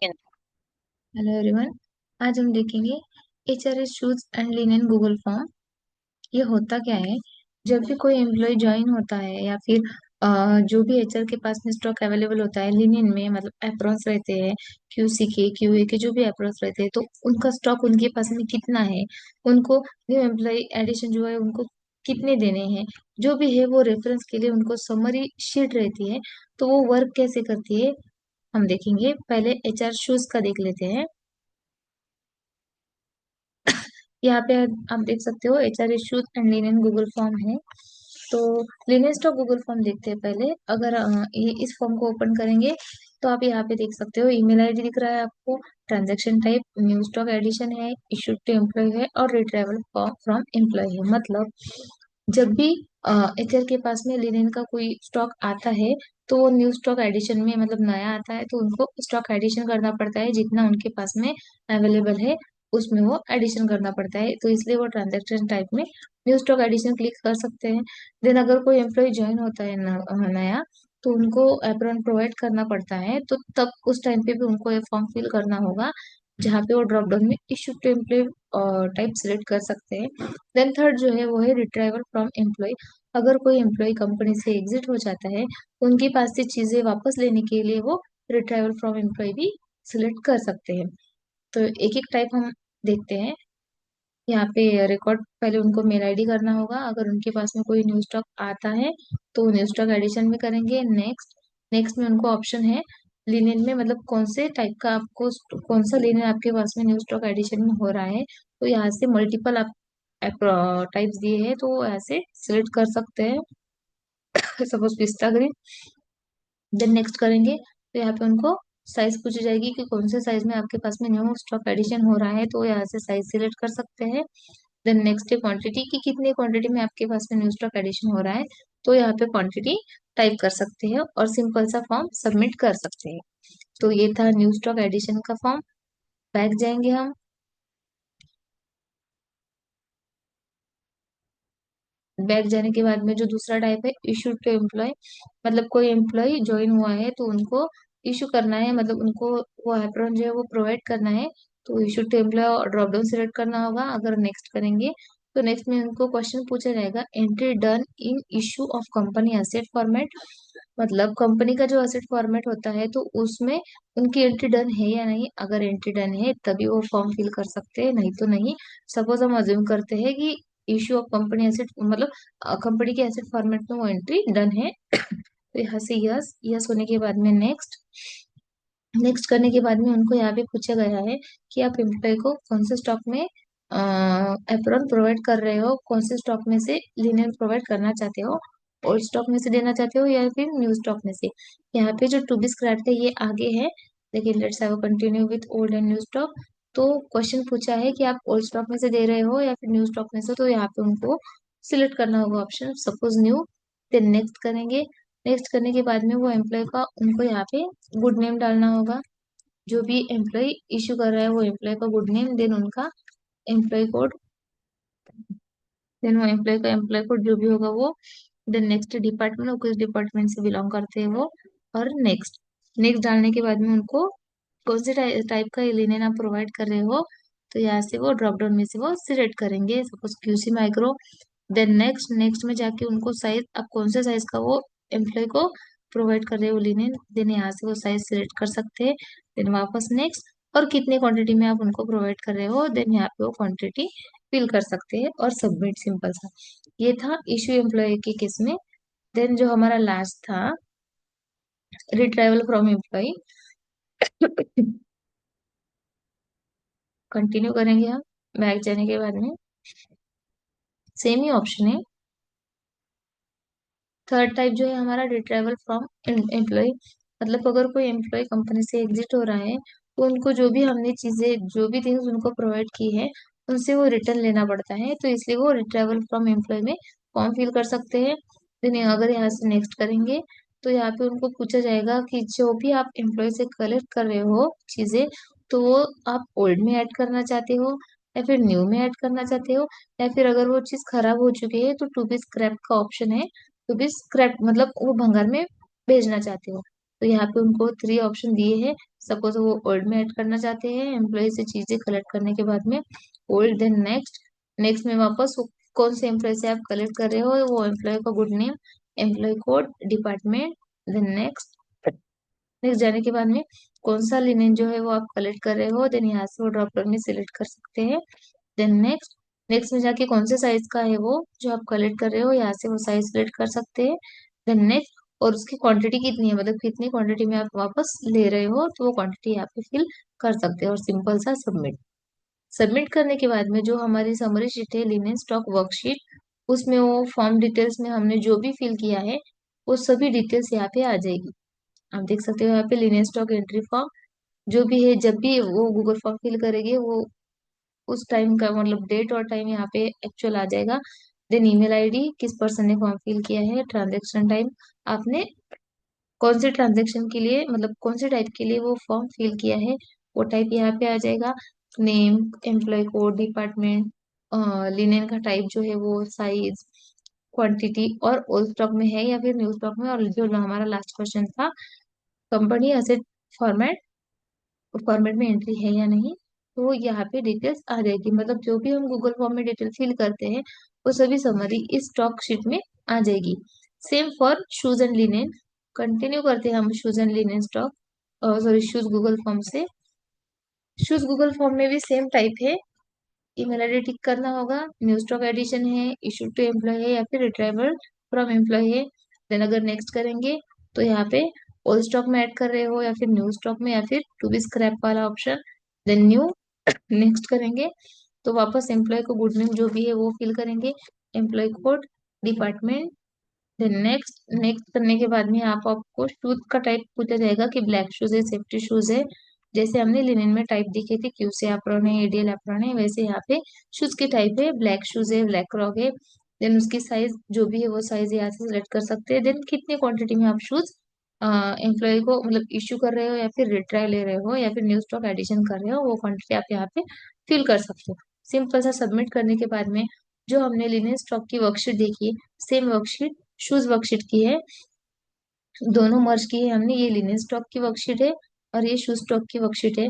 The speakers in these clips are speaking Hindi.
Hello everyone. आज हम देखेंगे HRS shoes and linen Google form. ये होता क्या है? जब भी कोई एम्प्लॉय ज्वाइन होता है या फिर जो भी HR के पास में स्टॉक अवेलेबल होता है लिनेन में, मतलब एप्रॉन्स रहते हैं, QC के QA के जो भी एप्रॉन्स रहते हैं, तो उनका स्टॉक उनके पास में कितना है, उनको न्यू एम्प्लॉय एडिशन जो है उनको कितने देने हैं, जो भी है वो रेफरेंस के लिए उनको समरी शीट रहती है। तो वो वर्क कैसे करती है हम देखेंगे। पहले HR शूज का देख लेते हैं। यहाँ पे आप देख सकते हो HR issues and linen Google form है। तो लिनेन स्टॉक गूगल फॉर्म देखते हैं पहले। अगर ये इस फॉर्म को ओपन करेंगे तो आप यहाँ पे देख सकते हो ईमेल आईडी दिख रहा है आपको, transaction type new stock addition है, इशूड टू एम्प्लॉय है और रिट्राइवल फ्रॉम एम्प्लॉय है। मतलब जब भी HR के पास में लिनेन का कोई स्टॉक आता है तो वो न्यू स्टॉक एडिशन में, मतलब नया आता है तो उनको स्टॉक एडिशन करना पड़ता है, जितना उनके पास में अवेलेबल है उसमें वो एडिशन करना पड़ता है। तो इसलिए वो ट्रांजैक्शन टाइप में न्यू स्टॉक एडिशन क्लिक कर सकते हैं। देन अगर कोई एम्प्लॉय ज्वाइन होता है नया, तो उनको एप्रॉन प्रोवाइड करना पड़ता है, तो तब उस टाइम पे भी उनको ये फॉर्म फिल करना होगा, जहाँ पे वो ड्रॉप डाउन में issue to employ type select कर सकते हैं। देन थर्ड जो है वो है रिट्राइवल फ्रॉम एम्प्लॉय। अगर कोई एम्प्लॉय कंपनी से एग्जिट हो जाता है तो उनके पास से चीजें वापस लेने के लिए वो रिट्राइवल फ्रॉम एम्प्लॉय भी सिलेक्ट कर सकते हैं। तो एक एक टाइप हम देखते हैं। यहाँ पे रिकॉर्ड पहले उनको मेल आईडी करना होगा। अगर उनके पास में कोई न्यू स्टॉक आता है तो न्यू स्टॉक एडिशन में करेंगे। नेक्स्ट नेक्स्ट में उनको ऑप्शन है लिनेन में, मतलब कौन से टाइप का आपको कौन सा लिनेन आपके पास में न्यू स्टॉक एडिशन में हो रहा है। तो यहाँ से मल्टीपल आप टाइप्स दिए हैं तो यहाँ से सिलेक्ट कर सकते हैं। सपोज पिस्ता ग्रीन। देन नेक्स्ट करेंगे तो यहाँ पे उनको साइज पूछी जाएगी कि कौन से साइज में आपके पास में न्यू स्टॉक एडिशन हो रहा है, तो यहाँ से साइज सिलेक्ट कर सकते हैं। देन नेक्स्ट है क्वांटिटी, की कितनी क्वांटिटी में आपके पास में न्यू स्टॉक एडिशन हो रहा है, तो यहाँ पे क्वांटिटी टाइप कर सकते हैं और सिंपल सा फॉर्म सबमिट कर सकते हैं। तो ये था न्यू स्टॉक एडिशन का फॉर्म। बैक जाएंगे हम। बैक जाने के बाद में जो दूसरा टाइप है इशू टू एम्प्लॉय, मतलब कोई एम्प्लॉय ज्वाइन हुआ है तो उनको इशू करना है, मतलब उनको वो एप्रॉन जो है वो प्रोवाइड करना है। तो issue to employ drop down select करना होगा। अगर नेक्स्ट करेंगे तो नेक्स्ट में उनको क्वेश्चन पूछा जाएगा entry done in issue of company asset format. मतलब कंपनी का जो एसेट फॉर्मेट होता है तो उसमें उनकी एंट्री डन है या नहीं। अगर एंट्री डन है तभी वो फॉर्म फिल कर सकते हैं, नहीं तो नहीं। सपोज हम अज्यूम करते हैं कि इशू ऑफ कंपनी एसेट, मतलब कंपनी के एसेट फॉर्मेट में वो एंट्री डन है। तो यहाँ से यस यस होने के बाद में नेक्स्ट नेक्स्ट करने के बाद में उनको यहाँ पे पूछा गया है कि आप एम्प्लॉय को कौन से स्टॉक में एप्रॉन प्रोवाइड कर रहे हो, कौन से स्टॉक में से लिनियर प्रोवाइड करना चाहते हो, ओल्ड स्टॉक में से देना चाहते हो या फिर न्यू स्टॉक में से। यहाँ पे जो टू बी स्क्रैप्ड है ये आगे है, लेकिन let's have continue with old and new stock. तो क्वेश्चन पूछा है कि आप ओल्ड स्टॉक में से दे रहे हो या फिर न्यू स्टॉक में से, तो यहाँ पे उनको सिलेक्ट करना होगा option suppose new. Then next करेंगे। नेक्स्ट करने के बाद में वो एम्प्लॉय का उनको यहाँ पे गुड नेम डालना होगा। जो भी एम्प्लॉय इशू कर रहा है वो एम्प्लॉय का गुड नेम, देन उनका एम्प्लॉय कोड, देन वो एम्प्लॉय कोड जो भी होगा वो, देन नेक्स्ट डिपार्टमेंट, वो किस डिपार्टमेंट से बिलोंग करते हैं वो, और नेक्स्ट नेक्स्ट डालने के बाद में उनको कौन से टाइप का लिनेन आप प्रोवाइड कर रहे हो, तो यहाँ से वो ड्रॉप डाउन में से वो सिलेक्ट करेंगे suppose QC micro. Then next next में जाके उनको साइज, आप कौन से साइज का वो एम्प्लॉय को प्रोवाइड कर रहे हो लिनेन, देन यहाँ से वो साइज सिलेक्ट कर सकते हैं। देन वापस नेक्स्ट, और कितने क्वांटिटी में आप उनको प्रोवाइड कर रहे हो, देन यहाँ पे वो क्वांटिटी फिल कर सकते हैं और सबमिट, सिंपल सा। ये था इशू एम्प्लॉय के केस में। देन जो हमारा लास्ट था रिट्राइवल फ्रॉम एम्प्लॉय। कंटिन्यू करेंगे हम। बैक जाने के बाद में सेम ही ऑप्शन है। थर्ड टाइप जो है हमारा रिट्राइवल फ्रॉम एम्प्लॉय। मतलब अगर कोई एम्प्लॉय कंपनी से एग्जिट हो रहा है तो उनको जो भी हमने चीजें, जो भी थिंग्स उनको प्रोवाइड की है उनसे वो रिटर्न लेना पड़ता है, तो इसलिए वो रिट्राइवल फ्रॉम एम्प्लॉय में फॉर्म फिल कर सकते हैं। देन अगर यहाँ से नेक्स्ट करेंगे तो यहाँ पे उनको पूछा जाएगा कि जो भी आप एम्प्लॉय से कलेक्ट कर रहे हो चीजें, तो वो आप ओल्ड में ऐड करना चाहते हो या फिर न्यू में ऐड करना चाहते हो, या फिर अगर वो चीज खराब हो चुकी है तो टू बी स्क्रैप का ऑप्शन है। टू बी स्क्रैप मतलब वो भंगार में भेजना चाहते हो। तो यहाँ पे उनको 3 ऑप्शन दिए हैं। सपोज वो ओल्ड में ऐड करना चाहते हैं एम्प्लॉय से चीजें कलेक्ट करने के बाद में, ओल्ड, देन नेक्स्ट, नेक्स्ट में वापस वो कौन से एम्प्लॉय से आप कलेक्ट कर रहे हो, वो एम्प्लॉय का good name, employ code, department, then next, next जाने के बाद में कौन सा लिनेन जो है वो आप कलेक्ट कर रहे हो, देन यहाँ से वो ड्रॉप डाउन में सिलेक्ट कर सकते हैं। देन नेक्स्ट, नेक्स्ट में जाके कौन से साइज का है वो जो आप कलेक्ट कर रहे हो, यहाँ से वो साइज सिलेक्ट कर सकते हैं। देन नेक्स्ट, और उसकी क्वांटिटी कितनी है, मतलब कितनी क्वांटिटी में आप वापस ले रहे हो, तो वो क्वांटिटी यहाँ पे फिल कर सकते हैं और सिंपल सा सबमिट। सबमिट करने के बाद में जो हमारी समरी शीट है, लिनेन स्टॉक वर्कशीट, उसमें वो फॉर्म डिटेल्स में हमने जो भी फिल किया है वो सभी डिटेल्स यहाँ पे आ जाएगी। आप देख सकते हो यहाँ पे लिनेन स्टॉक एंट्री फॉर्म जो भी है, जब भी वो गूगल फॉर्म फिल करेंगे वो उस टाइम का मतलब डेट और टाइम यहाँ पे एक्चुअल आ जाएगा। देन ईमेल आईडी, किस पर्सन ने फॉर्म फिल किया है, ट्रांजेक्शन टाइम, आपने कौन से ट्रांजेक्शन के लिए मतलब कौन से टाइप के लिए वो फॉर्म फिल किया है, वो टाइप यहाँ पे आ जाएगा। Name, employ code, department, linen का टाइप जो है वो, साइज, क्वांटिटी, और ओल्ड स्टॉक में है या फिर न्यू स्टॉक में, और जो हमारा लास्ट क्वेश्चन था, कंपनी असेट फॉर्मेट, फॉर्मेट में एंट्री है या नहीं, तो वो यहाँ पे डिटेल्स आ जाएगी। मतलब जो भी हम गूगल फॉर्म में डिटेल फिल करते हैं वो सभी समरी इस स्टॉक शीट में आ जाएगी। Same for shoes and linen, continue करते हैं हम shoes and linen stock, sorry shoes Google form से। शूज गूगल फॉर्म में भी सेम टाइप है, ईमेल आईडी टिक करना होगा, न्यू स्टॉक एडिशन है, इशू टू एम्प्लॉय है या फिर रिट्राइवल फ्रॉम एम्प्लॉय है। देन अगर नेक्स्ट करेंगे तो यहाँ पे ओल्ड स्टॉक में ऐड कर रहे हो या फिर न्यू स्टॉक में या फिर टू बी स्क्रैप वाला ऑप्शन, देन न्यू, नेक्स्ट करेंगे तो वापस एम्प्लॉय को गुड नेम जो भी है वो फिल करेंगे, employ code, department, then next, next करने के बाद में आपको शूज का टाइप पूछा जाएगा कि ब्लैक शूज है, सेफ्टी शूज है, जैसे हमने लिनेन में टाइप दिखे थे क्यू से एप्रॉन है, एडीएल एप्रॉन है, वैसे यहाँ पे शूज के टाइप है, ब्लैक शूज है, ब्लैक रॉक है। देन उसकी साइज जो भी है वो साइज यहाँ से सिलेक्ट कर सकते हैं। देन कितनी क्वांटिटी में आप शूज एम्प्लॉय को मतलब इश्यू कर रहे हो या फिर रिट्राई ले रहे हो या फिर न्यू स्टॉक एडिशन कर रहे हो, वो क्वांटिटी आप यहाँ पे फिल कर सकते हो। सिंपल सा सबमिट करने के बाद में जो हमने लिनेन स्टॉक की वर्कशीट देखी, सेम वर्कशीट शूज वर्कशीट की है, दोनों मर्ज की है हमने। ये लिनेन स्टॉक की वर्कशीट है और ये शूज स्टॉक की वर्कशीट है।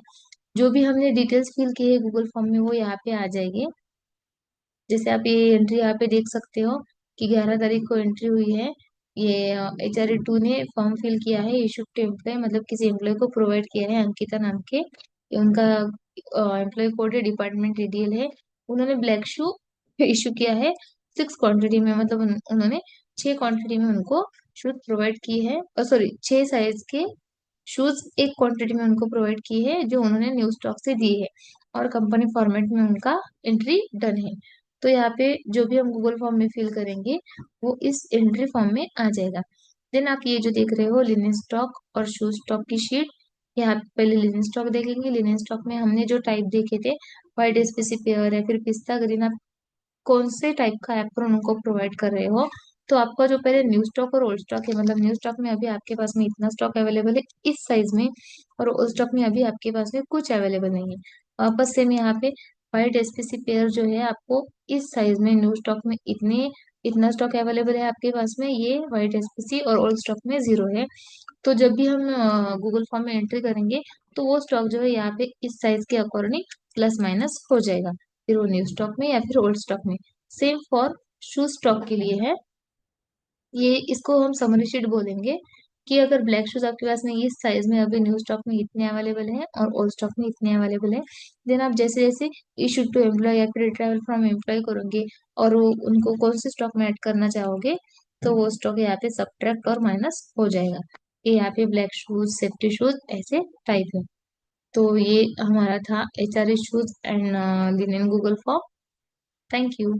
जो भी हमने डिटेल्स फिल की है गूगल फॉर्म में वो यहाँ पे आ जाएगी। जैसे आप ये एंट्री यहाँ पे देख सकते हो कि 11 तारीख को एंट्री हुई है, ये HR2 ने फॉर्म फिल किया है, इशू टू एम्प्लॉय मतलब किसी एम्प्लॉय को प्रोवाइड किया है, अंकिता नाम के, ये उनका एम्प्लॉय कोड है, डिपार्टमेंट एडीएल है। उन्होंने ब्लैक शू इशू किया है 6 क्वांटिटी में, मतलब उन्होंने 6 क्वांटिटी में उनको शूज प्रोवाइड की है, सॉरी 6 साइज के शूज एक क्वांटिटी में उनको प्रोवाइड की है जो उन्होंने न्यू स्टॉक से दी है, और कंपनी फॉर्मेट में उनका एंट्री डन है। तो यहाँ पे जो भी हम गूगल फॉर्म में फिल करेंगे वो इस एंट्री फॉर्म में आ जाएगा। देन आप ये जो देख रहे हो लिनेन स्टॉक और शूज स्टॉक की शीट, यहाँ पे पहले लिनेन स्टॉक देखेंगे। लिनेन स्टॉक में हमने जो टाइप देखे थे, व्हाइट एसपीसी पेयर है फिर पिस्ता ग्रीन, आप कौन से टाइप का एप्रोन उनको प्रोवाइड कर रहे हो। तो आपका जो पहले न्यू स्टॉक और ओल्ड स्टॉक है, मतलब न्यू स्टॉक में अभी आपके पास में इतना स्टॉक अवेलेबल है इस साइज में, और ओल्ड स्टॉक में अभी आपके पास में कुछ अवेलेबल नहीं है। वापस से मैं यहाँ पे व्हाइट एसपीसी पेयर जो है आपको इस साइज में न्यू स्टॉक में इतने इतना स्टॉक अवेलेबल है आपके पास में, ये व्हाइट एसपीसी, और ओल्ड स्टॉक में 0 है। तो जब भी हम गूगल फॉर्म में एंट्री करेंगे तो वो स्टॉक जो है यहाँ पे इस साइज के अकॉर्डिंग प्लस माइनस हो जाएगा, फिर वो न्यू स्टॉक में या फिर ओल्ड स्टॉक में। सेम फॉर शू स्टॉक के लिए है, ये इसको हम समरी शीट बोलेंगे कि अगर ब्लैक शूज आपके पास में इस साइज में अभी न्यू स्टॉक में इतने अवेलेबल है और ओल्ड स्टॉक में इतने अवेलेबल है, देन आप जैसे जैसे इशू टू एम्प्लॉय या फिर ट्रैवल फ्रॉम एम्प्लॉय करोगे और वो उनको कौन से स्टॉक में ऐड करना चाहोगे, तो वो स्टॉक यहाँ पे सब्ट्रैक्ट और माइनस हो जाएगा। ये यहाँ पे ब्लैक शूज, सेफ्टी शूज ऐसे टाइप है। तो ये हमारा था HRA shoes and linen Google form. Thank you.